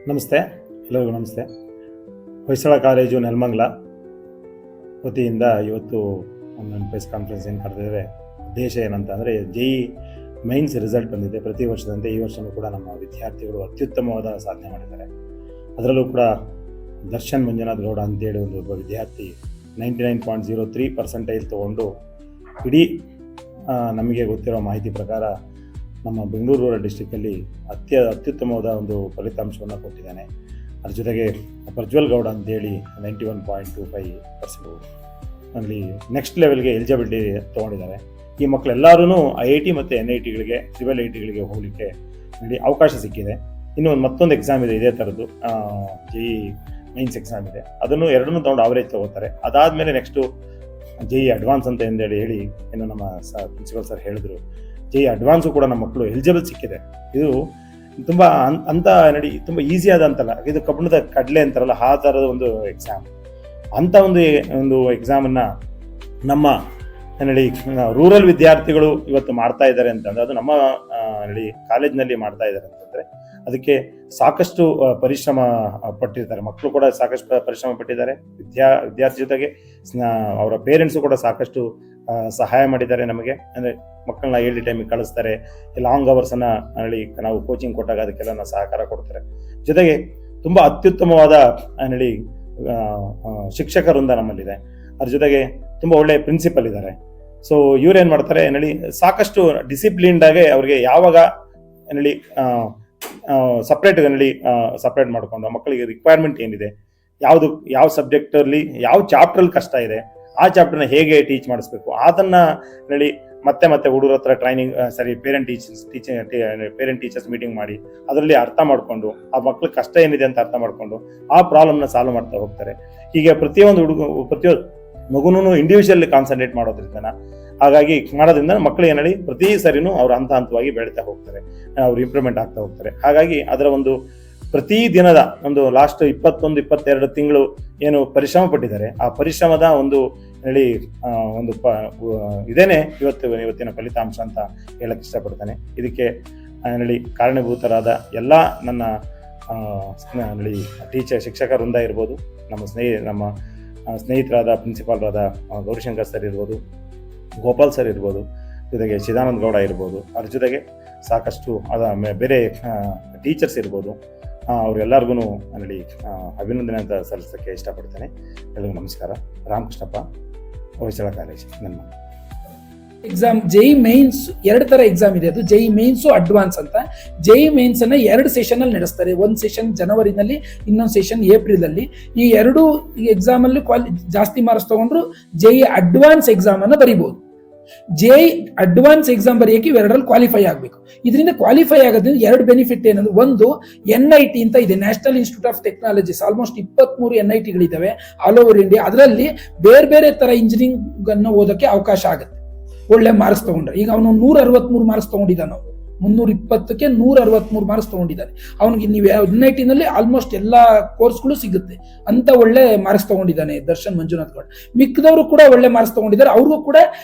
ನಮಸ್ತೆ, ಎಲ್ಲರಿಗೂ ನಮಸ್ತೆ. ಹೊಯ್ಸಳ ಕಾಲೇಜು ನೆಲಮಂಗಲ ವತಿಯಿಂದ ಇವತ್ತು ಒಂದು ಪ್ರೆಸ್ ಕಾನ್ಫರೆನ್ಸ್ ಏನು ಕರೆದಿದ್ದಾರೆ. ಉದ್ದೇಶ ಏನಂತ ಅಂದರೆ, JEE ಮೈನ್ಸ್ ರಿಸಲ್ಟ್ ಬಂದಿದೆ. ಪ್ರತಿ ವರ್ಷದಂತೆ ಈ ವರ್ಷವೂ ಕೂಡ ನಮ್ಮ ವಿದ್ಯಾರ್ಥಿಗಳು ಅತ್ಯುತ್ತಮವಾದ ಸಾಧನೆ ಮಾಡಿದ್ದಾರೆ. ಅದರಲ್ಲೂ ಕೂಡ ದರ್ಶನ್ ಮಂಜುನಾಥ್ ಗೌಡ ಅಂತೇಳಿ ಒಬ್ಬ ವಿದ್ಯಾರ್ಥಿ 99.03% ತೊಗೊಂಡು ಇಡೀ ನಮಗೆ ಗೊತ್ತಿರೋ ಮಾಹಿತಿ ಪ್ರಕಾರ ನಮ್ಮ ಬೆಂಗಳೂರು ರೂರಲ್ ಡಿಸ್ಟಿಕ್ಕಲ್ಲಿ ಅತ್ಯುತ್ತಮವಾದ ಒಂದು ಫಲಿತಾಂಶವನ್ನು ಕೊಟ್ಟಿದ್ದಾನೆ. ಅದ್ರ ಜೊತೆಗೆ ಪ್ರಜ್ವಲ್ ಗೌಡ ಅಂತೇಳಿ 91.25% ಅಲ್ಲಿ ನೆಕ್ಸ್ಟ್ ಲೆವೆಲ್ಗೆ ಎಲಿಜಿಬಿಲಿಟಿ ತೊಗೊಂಡಿದ್ದಾರೆ. ಈ ಮಕ್ಕಳೆಲ್ಲರೂ IIT ಮತ್ತು NITಗಳಿಗೆ, ಸಿವಿಲ್ IITಗಳಿಗೆ ಹೋಗಲಿಕ್ಕೆ ಅವಕಾಶ ಸಿಕ್ಕಿದೆ. ಇನ್ನು ಮತ್ತೊಂದು ಎಕ್ಸಾಮ್ ಇದೆ ಇದೇ ಥರದ್ದು, JEE ಮೈನ್ಸ್ ಎಕ್ಸಾಮ್ ಇದೆ. ಅದನ್ನು ಎರಡನ್ನೂ ತೊಗೊಂಡು ಅವರೇಜ್ ತೊಗೋತಾರೆ. ಅದಾದಮೇಲೆ ನೆಕ್ಸ್ಟು JEE ಅಡ್ವಾನ್ಸ್ ಅಂತ ಹೇಳಿ ಏನು ನಮ್ಮ ಪ್ರಿನ್ಸಿಪಲ್ ಸರ್ ಹೇಳಿದ್ರು. JEE ಅಡ್ವಾನ್ಸು ಕೂಡ ನಮ್ಮ ಮಕ್ಕಳು ಎಲಿಜಿಬಲ್ ಸಿಕ್ಕಿದೆ. ಇದು ತುಂಬ ತುಂಬ ಈಸಿ ಆದಂತಲ್ಲ, ಇದು ಕಬ್ಬಣದ ಕಡಲೆ ಅಂತಾರಲ್ಲ, ಆ ಥರದ ಒಂದು ಎಕ್ಸಾಮ್. ಅಂಥ ಒಂದು ಎಕ್ಸಾಮನ್ನು ನಮ್ಮ ರೂರಲ್ ವಿದ್ಯಾರ್ಥಿಗಳು ಇವತ್ತು ಮಾಡ್ತಾ ಇದ್ದಾರೆ ಅಂತಂದರೆ, ಅದು ನಮ್ಮ ಕಾಲೇಜಿನಲ್ಲಿ ಮಾಡ್ತಾ ಇದ್ದಾರೆ ಅಂತಂದರೆ ಅದಕ್ಕೆ ಸಾಕಷ್ಟು ಪರಿಶ್ರಮ ಪಟ್ಟಿರ್ತಾರೆ. ಮಕ್ಕಳು ಕೂಡ ಸಾಕಷ್ಟು ಪರಿಶ್ರಮ ಪಟ್ಟಿದ್ದಾರೆ. ವಿದ್ಯಾರ್ಥಿ ಜೊತೆಗೆ ಅವರ ಪೇರೆಂಟ್ಸು ಕೂಡ ಸಾಕಷ್ಟು ಸಹಾಯ ಮಾಡಿದ್ದಾರೆ ನಮಗೆ. ಅಂದರೆ ಮಕ್ಕಳನ್ನ ಎಲ್ಲಿ ಟೈಮಿಗೆ ಕಳಿಸ್ತಾರೆ, ಲಾಂಗ್ ಅವರ್ಸನ್ನು ನಾವು ಕೋಚಿಂಗ್ ಕೊಟ್ಟಾಗ ಅದಕ್ಕೆಲ್ಲ ಸಹಕಾರ ಕೊಡ್ತಾರೆ. ಜೊತೆಗೆ ತುಂಬ ಅತ್ಯುತ್ತಮವಾದ ಶಿಕ್ಷಕ ವೃಂದ ನಮ್ಮಲ್ಲಿದೆ. ಅದ್ರ ಜೊತೆಗೆ ತುಂಬ ಒಳ್ಳೆಯ ಪ್ರಿನ್ಸಿಪಲ್ ಇದ್ದಾರೆ. ಸೊ ಇವ್ರೇನು ಮಾಡ್ತಾರೆ, ಸಾಕಷ್ಟು ಡಿಸಿಪ್ಲಿನ್ಡಾಗೆ ಅವ್ರಿಗೆ ಯಾವಾಗ ಸಪ್ರೇಟ್ ಮಾಡಿಕೊಂಡು ಮಕ್ಕಳಿಗೆ ರಿಕ್ವೈರ್ಮೆಂಟ್ ಏನಿದೆ, ಯಾವ ಸಬ್ಜೆಕ್ಟಲ್ಲಿ ಯಾವ ಚಾಪ್ಟ್ರಲ್ಲಿ ಕಷ್ಟ ಇದೆ, ಆ ಚಾಪ್ಟರ್ನ ಹೇಗೆ ಟೀಚ್ ಮಾಡಿಸ್ಬೇಕು, ಅದನ್ನು ಮತ್ತೆ ಹುಡುಗರ ಹತ್ರ ಟ್ರೈನಿಂಗ್ ಪೇರೆಂಟ್ ಟೀಚರ್ಸ್ ಮೀಟಿಂಗ್ ಮಾಡಿ ಅದರಲ್ಲಿ ಅರ್ಥ ಮಾಡಿಕೊಂಡು ಆ ಮಕ್ಳಿಗೆ ಕಷ್ಟ ಏನಿದೆ ಅಂತ ಅರ್ಥ ಮಾಡಿಕೊಂಡು ಆ ಪ್ರಾಬ್ಲಮ್ನ ಸಾಲ್ವ್ ಮಾಡ್ತಾ ಹೋಗ್ತಾರೆ. ಹೀಗೆ ಪ್ರತಿಯೊಂದು ಮಗುನೂ ಇಂಡಿವಿಜುವಲ್ ಕಾನ್ಸಂಟ್ರೇಟ್ ಮಾಡೋದ್ರಿಂದ ಮಕ್ಕಳು ಪ್ರತಿ ಸರಿನೂ ಅವ್ರು ಹಂತವಾಗಿ ಬೆಳೀತಾ ಹೋಗ್ತಾರೆ, ಅವ್ರು ಇಂಪ್ರೂವ್ಮೆಂಟ್ ಆಗ್ತಾ ಹೋಗ್ತಾರೆ. ಹಾಗಾಗಿ ಅದರ ಒಂದು ಪ್ರತಿ ದಿನದ ಒಂದು ಲಾಸ್ಟ್ 21-22 ತಿಂಗಳು ಏನು ಪರಿಶ್ರಮ ಪಟ್ಟಿದ್ದಾರೆ, ಆ ಪರಿಶ್ರಮದ ಇದೇನೆ ಇವತ್ತಿನ ಫಲಿತಾಂಶ ಅಂತ ಹೇಳಕ್ ಇಷ್ಟಪಡ್ತಾನೆ. ಇದಕ್ಕೆ ಕಾರಣಭೂತರಾದ ಎಲ್ಲ ನನ್ನ ಶಿಕ್ಷಕ ವೃಂದ ಇರ್ಬೋದು, ನಮ್ಮ ಸ್ನೇಹಿತರಾದ ಪ್ರಿನ್ಸಿಪಾಲ್ರಾದ ಗೌರಿಶಂಕರ್ ಸರ್ ಇರ್ಬೋದು, ಗೋಪಾಲ್ ಸರ್ ಇರ್ಬೋದು, ಜೊತೆಗೆ ಚಿದಾನಂದ ಗೌಡ ಇರ್ಬೋದು, ಅದ್ರ ಜೊತೆಗೆ ಸಾಕಷ್ಟು ಬೇರೆ ಟೀಚರ್ಸ್ ಇರ್ಬೋದು, ಅವರೆಲ್ಲರಿಗೂ ಅಭಿನಂದನೆ ಅಂತ ಸಲ್ಲಿಸೋಕ್ಕೆ ಇಷ್ಟಪಡ್ತೇನೆ. ಎಲ್ಲರಿಗೂ ನಮಸ್ಕಾರ. ರಾಮಕೃಷ್ಣಪ್ಪ, ಹೊಯ್ಸಳ ಕಾಲೇಜ್ ನನ್ನ ಎಕ್ಸಾಮ್. JEE ಮೈನ್ಸ್ 2 ತರ ಎಕ್ಸಾಮ್ ಇದೆ. ಅದು JEE ಮೈನ್ಸು ಅಡ್ವಾನ್ಸ್ ಅಂತ. JEE ಮೈನ್ಸ್ ಅನ್ನ 2 ಸೆಷನ್ ಅಲ್ಲಿ ನಡೆಸ್ತಾರೆ. ಒಂದು ಸೆಷನ್ ಜನವರಿನಲ್ಲಿ, ಇನ್ನೊಂದು ಸೆಷನ್ ಏಪ್ರಿಲ್ ಅಲ್ಲಿ. ಈ 2 ಎಕ್ಸಾಮ್ ಅಲ್ಲಿ ಜಾಸ್ತಿ ಮಾರ್ಕ್ಸ್ ತಗೊಂಡ್ರು JEE ಅಡ್ವಾನ್ಸ್ ಎಕ್ಸಾಮ್ ಅನ್ನ ಬರೀಬಹುದು. JEE ಅಡ್ವಾನ್ಸ್ ಎಕ್ಸಾಮ್ ಬರೆಯಕ್ಕೆ ಇವೆರಡರಲ್ಲಿ ಕ್ವಾಲಿಫೈ ಆಗಬೇಕು. ಇದರಿಂದ ಕ್ವಾಲಿಫೈ ಆಗೋದ್ರಿಂದ 2 ಬೆನಿಫಿಟ್ ಏನಂದ್ರೆ, ಒಂದು NIT ಅಂತ ಇದೆ, national institute of technologies. Almost 23 NITಗಳಿದ್ದಾವೆ ಆಲ್ ಓವರ್ ಇಂಡಿಯಾ. ಅದರಲ್ಲಿ ಬೇರೆ ತರ ಇಂಜಿನಿಯರಿಂಗ್ ಅನ್ನು ಓದೋಕೆ ಅವಕಾಶ ಆಗುತ್ತೆ ಒಳ್ಳೆ ಮಾರ್ಕ್ಸ್ ತಗೊಂಡ್ರೆ. ಈಗ ಅವನು 163 ಮಾರ್ಕ್ಸ್ ತಗೊಂಡಿದ್ದಾನೆ. 320ಕ್ಕೆ 163 ಮಾರ್ಕ್ಸ್ ತಗೊಂಡಿದ್ದಾನೆ. ಅವನಿಗೆ ನೀವು NIT ನಲ್ಲಿ ಆಲ್ಮೋಸ್ಟ್ ಎಲ್ಲಾ ಕೋರ್ಸ್ಗಳು ಸಿಗುತ್ತೆ ಅಂತ ಒಳ್ಳೆ ಮಾರ್ಕ್ಸ್ ತಗೊಂಡಿದ್ದಾನೆ ದರ್ಶನ್ ಮಂಜುನಾಥ್ ಗೌಡ. ಮಿಕ್ಕದವರು ಕೂಡ ಒಳ್ಳೆ ಮಾರ್ಕ್ಸ್ ತಗೊಂಡಿದ್ದಾರೆ. ಅವ್ರಿಗೂ ಕೂಡ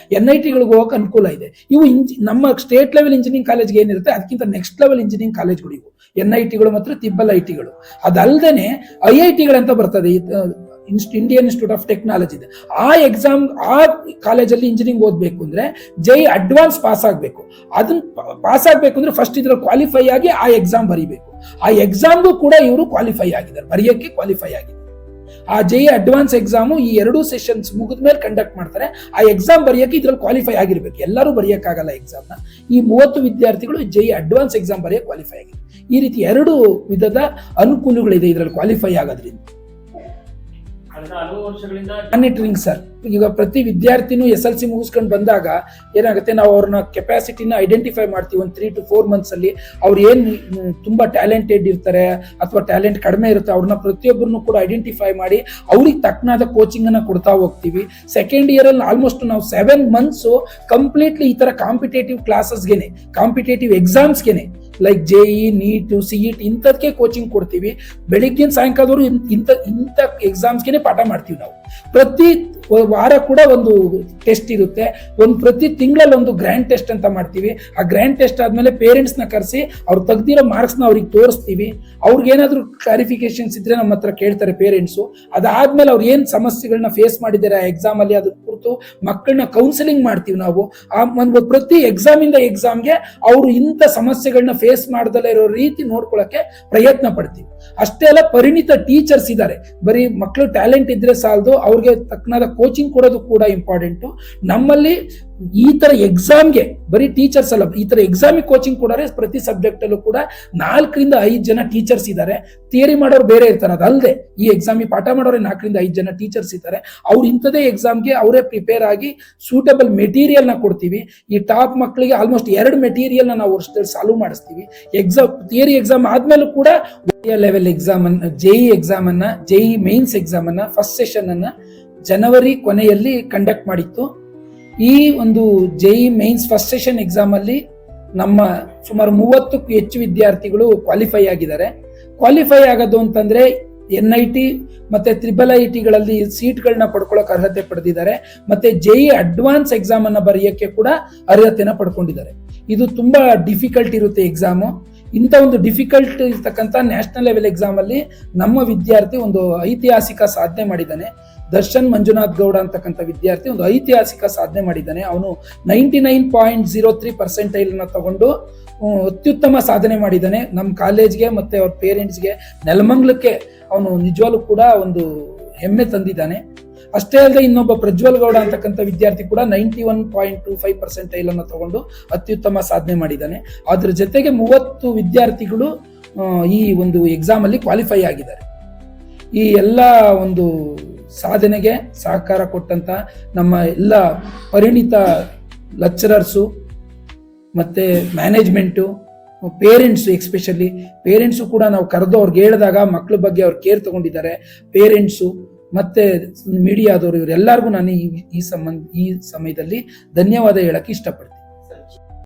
NITಗಳಿಗೆ ಹೋಗಕ್ಕೆ ಅನುಕೂಲ ಇದೆ. ಇವು ನಮ್ಮ ಸ್ಟೇಟ್ ಲೆವೆಲ್ ಇಂಜಿನಿಯರಿಂಗ್ ಕಾಲೇಜ್ಗೆ ಏನಿರುತ್ತೆ ಅದಕ್ಕಿಂತ ನೆಕ್ಸ್ಟ್ ಲೆವೆಲ್ ಇಂಜಿನಿಯರಿಂಗ್ ಕಾಲೇಜ್ಗಳು ಇವು NITಗಳು ಮತ್ತು ತಿಬ್ಬಲ್ ITಗಳು. ಅದಲ್ಲದೆ IITಗಳಂತ ಬರ್ತದೆ, ಇಂಡಿಯನ್ ಇನ್ಸ್ಟಿಟ್ಯೂಟ್ ಆಫ್ ಟೆಕ್ನಾಲಜಿ ಇದೆ. ಆ ಎಕ್ಸಾಮ್, ಆ ಕಾಲೇಜಲ್ಲಿ ಇಂಜಿನಿಯರಿಂಗ್ ಓದಬೇಕು ಅಂದ್ರೆ JEE ಅಡ್ವಾನ್ಸ್ ಪಾಸ್ ಆಗಬೇಕು. ಅದನ್ನ ಪಾಸ್ ಆಗಬೇಕು ಅಂದ್ರೆ ಫಸ್ಟ್ ಇದ್ರ ಕ್ವಾಲಿಫೈ ಆಗಿ ಆ ಎಕ್ಸಾಮ್ ಬರೀಬೇಕು. ಆ ಎಕ್ಸಾಮ್ಗೂ ಕೂಡ ಇವರು ಕ್ವಾಲಿಫೈ ಆಗಿದ್ದಾರೆ, ಬರೆಯಕ್ಕೆ ಕ್ವಾಲಿಫೈ ಆಗಿದೆ. ಆ JEE ಅಡ್ವಾನ್ಸ್ ಎಕ್ಸಾಮು ಈ 2 ಸೆಷನ್ಸ್ ಮುಗಿದ ಮೇಲೆ ಕಂಡಕ್ಟ್ ಮಾಡ್ತಾರೆ. ಆ ಎಕ್ಸಾಮ್ ಬರೆಯಕ್ಕೆ ಇದ್ರಲ್ಲಿ ಕ್ವಾಲಿಫೈ ಆಗಿರ್ಬೇಕು. ಎಲ್ಲರೂ ಬರೆಯಕ್ಕಾಗಲ್ಲ ಎಕ್ಸಾಮ್ನ. ಈ 30 ವಿದ್ಯಾರ್ಥಿಗಳು JEE ಅಡ್ವಾನ್ಸ್ ಎಕ್ಸಾಮ್ ಬರೆಯಕ್ಕೆ ಕ್ವಾಲಿಫೈ ಆಗಿದೆ. ಈ ರೀತಿ 2 ವಿಧದ ಅನುಕೂಲಗಳಿದೆ ಇದರಲ್ಲಿ ಕ್ವಾಲಿಫೈ ಆಗೋದ್ರಿಂದ. ಮಾನಿಟರಿಂಗ್ ಸರ್, ಈಗ ಪ್ರತಿ ವಿದ್ಯಾರ್ಥಿನೂ SLC ಮುಗಿಸ್ಕೊಂಡು ಬಂದಾಗ ಏನಾಗುತ್ತೆ, ನಾವು ಅವ್ರನ್ನ ಕೆಪಾಸಿಟಿನ ಐಡೆಂಟಿಫೈ ಮಾಡ್ತೀವಿ. ಒಂದು 3 to 4 months ಅಲ್ಲಿ ಅವ್ರು ಏನು ತುಂಬಾ ಟ್ಯಾಲೆಂಟೆಡ್ ಇರ್ತಾರೆ ಅಥವಾ ಟ್ಯಾಲೆಂಟ್ ಕಡಿಮೆ ಇರುತ್ತೆ, ಅವ್ರನ್ನ ಪ್ರತಿಯೊಬ್ಬರನ್ನು ಕೂಡ ಐಡೆಂಟಿಫೈ ಮಾಡಿ ಅವ್ರಿಗೆ ತಕ್ಕನಾದ ಕೋಚಿಂಗ್ ಅನ್ನ ಕೊಡ್ತಾ ಹೋಗ್ತೀವಿ. ಸೆಕೆಂಡ್ ಇಯರ್ ಅಲ್ಲಿ ಆಲ್ಮೋಸ್ಟ್ ನಾವು 7 months ಕಂಪ್ಲೀಟ್ಲಿ ಈ ತರ ಕಾಂಪಿಟೇಟಿವ್ ಕ್ಲಾಸಸ್ಗೆನೆ, ಕಾಂಪಿಟೇಟಿವ್ ಎಕ್ಸಾಮ್ಸ್ಗೆನೆ, ಲೈಕ್ JEE, NEET, CET ಇಂಥದಕ್ಕೆ ಕೋಚಿಂಗ್ ಕೊಡ್ತೀವಿ. ಬೆಳಿಗ್ಗಿನ ಸಾಯಂಕಾಲದವರು ಇಂಥ ಎಕ್ಸಾಮ್ಸ್ಗೆ ಪಾಠ ಮಾಡ್ತೀವಿ ನಾವು. ಪ್ರತಿ ವಾರ ಕೂಡ ಒಂದು ಟೆಸ್ಟ್ ಇರುತ್ತೆ. ಪ್ರತಿ ತಿಂಗಳಲ್ಲಿ ಒಂದು ಗ್ರ್ಯಾಂಡ್ ಟೆಸ್ಟ್ ಅಂತ ಮಾಡ್ತೀವಿ. ಆ ಗ್ರ್ಯಾಂಡ್ ಟೆಸ್ಟ್ ಆದ್ಮೇಲೆ ಪೇರೆಂಟ್ಸ್ ನ ಕರೆಸಿ ಅವ್ರು ತೆಗ್ದಿರೋ ಮಾರ್ಕ್ಸ್ ನ ಅವ್ರಿಗೆ ತೋರಿಸ್ತೀವಿ. ಅವ್ರಿಗೆ ಏನಾದ್ರು ಕ್ಲಾರಿಫಿಕೇಶನ್ಸ್ ಇದ್ರೆ ನಮ್ಮ ಹತ್ರ ಕೇಳ್ತಾರೆ ಪೇರೆಂಟ್ಸ್. ಅದಾದ್ಮೇಲೆ ಅವ್ರು ಏನ್ ಸಮಸ್ಯೆಗಳನ್ನ ಫೇಸ್ ಮಾಡಿದ್ದಾರೆ ಆ ಎಕ್ಸಾಮ್ ಅಲ್ಲಿ ಅದ್ರ ಕುರಿತು ಮಕ್ಕಳನ್ನ ಕೌನ್ಸಿಲಿಂಗ್ ಮಾಡ್ತೀವಿ ನಾವು. ಪ್ರತಿ ಎಕ್ಸಾಮ್ ಇಂದ ಎಕ್ಸಾಮ್ಗೆ ಅವರು ಇಂಥ ಸಮಸ್ಯೆಗಳನ್ನ ಫೇಸ್ ಮಾಡ್ದಲೇ ಇರೋ ರೀತಿ ನೋಡ್ಕೊಳಕ್ಕೆ ಪ್ರಯತ್ನ ಪಡ್ತೀವಿ. ಅಷ್ಟೇ ಅಲ್ಲ, ಪರಿಣಿತ ಟೀಚರ್ಸ್ ಇದ್ದಾರೆ. ಬರೀ ಮಕ್ಕಳು ಟ್ಯಾಲೆಂಟ್ ಇದ್ರೆ ಸಾಲದು, ಅವ್ರಿಗೆ ತಕ್ಕನಾದ ಕೋಚಿಂಗ್ ಕೊಡೋದು ಕೂಡ ಇಂಪಾರ್ಟೆಂಟು. ನಮ್ಮಲ್ಲಿ ಈ ತರ ಎಕ್ಸಾಮ್ಗೆ ಬರೀ ಟೀಚರ್ಸ್ ಅಲ್ಲ, ಈ ತರ ಎಕ್ಸಾಮಿಗೆ ಕೋಚಿಂಗ್ ಕೊಡೋರೆ ಪ್ರತಿ ಸಬ್ಜೆಕ್ಟ್ ಅಲ್ಲೂ ಕೂಡ 4 ರಿಂದ 5 ಜನ ಟೀಚರ್ಸ್ ಇದ್ದಾರೆ. ಥಿಯರಿ ಮಾಡೋರು ಬೇರೆ ಇರ್ತಾರೆ, ಅದಲ್ಲದೆ ಈ ಎಕ್ಸಾಮಿಗೆ ಪಾಠ ಮಾಡೋರೆ 4 ರಿಂದ 5 ಜನ ಟೀಚರ್ಸ್ ಇದ್ದಾರೆ. ಅವ್ರು ಇಂಥದೇ ಎಕ್ಸಾಮ್ಗೆ ಅವರೇ ಪ್ರಿಪೇರ್ ಆಗಿ ಸೂಟಬಲ್ ಮೆಟೀರಿಯಲ್ ನ ಕೊಡ್ತೀವಿ. ಈ ಟಾಪ್ ಮಕ್ಕಳಿಗೆ ಆಲ್ಮೋಸ್ಟ್ 2 ಮೆಟೀರಿಯಲ್ ನ ನಾವು ವರ್ಷದಲ್ಲಿ ಸಾಲ್ವ್ ಮಾಡಿಸ್ತೀವಿ. ಥಿಯರಿ ಎಕ್ಸಾಮ್ ಆದ್ಮೇಲೂ ಕೂಡ ಲೆವೆಲ್ ಎಕ್ಸಾಮ್ ಅನ್ನ, ಜೆಇ ಎಕ್ಸಾಮ್ ಅನ್ನ, ಜೆಇ ಮೇನ್ಸ್ ಎಕ್ಸಾಮ್ ಅನ್ನ ಫಸ್ಟ್ ಸೆಷನ್ ಅನ್ನ ಜನವರಿ ಕೊನೆಯಲ್ಲಿ ಕಂಡಕ್ಟ್ ಮಾಡಿತ್ತು. ಈ ಒಂದು JEE Mains first session exam ಅಲ್ಲಿ ನಮ್ಮ ಸುಮಾರು 30ಕ್ಕೂ ಹೆಚ್ಚು ವಿದ್ಯಾರ್ಥಿಗಳು ಕ್ವಾಲಿಫೈ ಆಗಿದ್ದಾರೆ. ಕ್ವಾಲಿಫೈ ಆಗೋದು ಅಂತಂದ್ರೆ NIT ಮತ್ತೆ IIITಗಳಲ್ಲಿ ಸೀಟ್ಗಳನ್ನ ಪಡ್ಕೊಳ್ಳೋಕೆ ಅರ್ಹತೆ ಪಡೆದಿದ್ದಾರೆ. ಮತ್ತೆ ಜೆಇ ಅಡ್ವಾನ್ಸ್ ಎಕ್ಸಾಮ್ ಅನ್ನ ಬರೆಯಕ್ಕೆ ಕೂಡ ಅರ್ಹತೆನ ಪಡ್ಕೊಂಡಿದ್ದಾರೆ. ಇದು ತುಂಬಾ ಡಿಫಿಕಲ್ಟ್ ಇರುತ್ತೆ ಎಕ್ಸಾಮು. ಇಂಥ ಒಂದು ಡಿಫಿಕಲ್ಟ್ ಇರ್ತಕ್ಕಂಥ ನ್ಯಾಷನಲ್ ಲೆವೆಲ್ ಎಕ್ಸಾಮ್ ಅಲ್ಲಿ ನಮ್ಮ ವಿದ್ಯಾರ್ಥಿ ಒಂದು ಐತಿಹಾಸಿಕ ಸಾಧನೆ ಮಾಡಿದ್ದಾನೆ. ದರ್ಶನ್ ಮಂಜುನಾಥ್ ಗೌಡ ಅಂತಕ್ಕಂಥ ವಿದ್ಯಾರ್ಥಿ ಒಂದು ಐತಿಹಾಸಿಕ ಸಾಧನೆ ಮಾಡಿದ್ದಾನೆ. ಅವನು 99.03% ತಗೊಂಡು ಅತ್ಯುತ್ತಮ ಸಾಧನೆ ಮಾಡಿದ್ದಾನೆ. ನಮ್ಮ ಕಾಲೇಜ್ಗೆ ಮತ್ತೆ ಅವ್ರ ಪೇರೆಂಟ್ಸ್ಗೆ, ನೆಲಮಂಗ್ಲಕ್ಕೆ ಅವನು ನಿಜವಾಗ್ಲೂ ಕೂಡ ಒಂದು ಹೆಮ್ಮೆ ತಂದಿದ್ದಾನೆ. ಅಷ್ಟೇ ಅಲ್ಲದೆ ಇನ್ನೊಬ್ಬ ಪ್ರಜ್ವಲ್ ಗೌಡ ಅಂತಕ್ಕಂಥ ವಿದ್ಯಾರ್ಥಿ ಕೂಡ 91.25% ತಗೊಂಡು ಅತ್ಯುತ್ತಮ ಸಾಧನೆ ಮಾಡಿದ್ದಾನೆ. ಅದ್ರ ಜೊತೆಗೆ 30 ವಿದ್ಯಾರ್ಥಿಗಳು ಈ ಒಂದು ಎಕ್ಸಾಮ್ ಅಲ್ಲಿ ಕ್ವಾಲಿಫೈ ಆಗಿದ್ದಾರೆ. ಈ ಎಲ್ಲ ಒಂದು ಸಾಧನೆಗೆ ಸಹಕಾರ ಕೊಟ್ಟಂತ ನಮ್ಮ ಎಲ್ಲ ಪರಿಣಿತ ಲೆಕ್ಚರರ್ಸು ಮತ್ತೆ ಮ್ಯಾನೇಜ್ಮೆಂಟು, ಪೇರೆಂಟ್ಸು, ಎಕ್ಸ್ಪೆಷಲಿ ಪೇರೆಂಟ್ಸು ಕೂಡ ನಾವು ಕರೆದು ಅವ್ರಿಗೆ ಹೇಳಿದಾಗ ಮಕ್ಕಳ ಬಗ್ಗೆ ಅವ್ರು ಕೇರ್ ತಗೊಂಡಿದ್ದಾರೆ. ಪೇರೆಂಟ್ಸು ಮತ್ತೆ ಮೀಡಿಯಾದವರು ಇವರೆಲ್ಲರಿಗೂ ನಾನು ಈ ಸಮಯದಲ್ಲಿ ಧನ್ಯವಾದ ಹೇಳಕ್ಕೆ ಇಷ್ಟಪಡ್ತೀನಿ.